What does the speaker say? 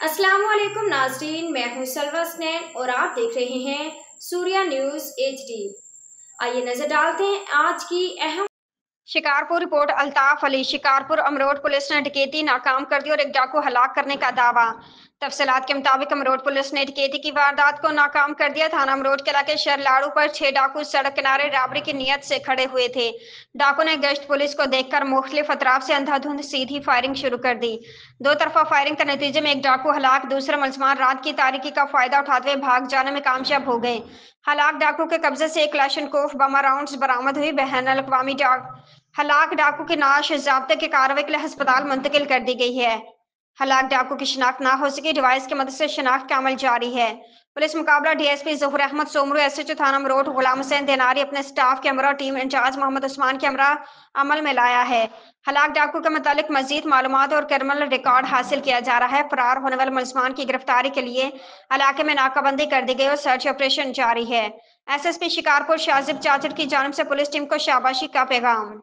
अस्सलामुअलैकुम नाज़रीन, मैं हूं सलवा स्नैन और आप देख रहे हैं सूर्या न्यूज़ HD। आइए नजर डालते हैं आज की अहम शिकारपुर रिपोर्ट। अल्ताफ अली। शिकारपुर अमरोड पुलिस ने डकैती नाकाम कर दी और एक डाकू हलाक करने का दावा। तफसीलात के मुताबिक अमरोड पुलिस ने डकैती की वारदात को नाकाम कर दिया। थाना अमरोड के इलाके शरलाड़ू पर 6 डाकू सड़क किनारे राबरी की नीयत से खड़े हुए थे। डाकू ने गश्त पुलिस को देखकर मुख्तलिफ अतराफ से अंधाधुंध सीधी फायरिंग शुरू कर दी। दो तरफा फायरिंग के नतीजे में एक डाकू हलाक, दूसरे मुलजमान रात की तारीकी का फायदा उठाते हुए भाग जाने में कामयाब हो गए। हलाक डाकू के कब्जे से एक क्लाशनकोफ बम राउंड्स बरामद हुई। बैनुल अक़वामी हलाक डाकू की नाश ज़ाब्ते की कार्रवाई के लिए अस्पताल मुंतकिल कर दी गई है। हलाक डाकू की शिनाख्त ना हो सकी, डिवाइस की मदद से शिनाख्त का अमल जारी है। पुलिस मुकाबला DSP ज़हूर अहमद सोमरू, SHO थाना अमरोड गुलाम हुसैन देनारी अपने स्टाफ के हमरा टीम इंचार्ज मोहम्मद उस्मान के हमरा अमल में लाया है। हलाक डाकू के मुतालिक मजीद मालूमात और क्रिमिनल रिकॉर्ड हासिल किया जा रहा है। फरार होने वाले मुलजमान की गिरफ्तारी के लिए इलाके में नाकाबंदी कर दी गई और सर्च ऑपरेशन जारी है। SSP शिकारपुर शाजिब चाचर की जानिब से पुलिस टीम को शाबाशी का पैगाम।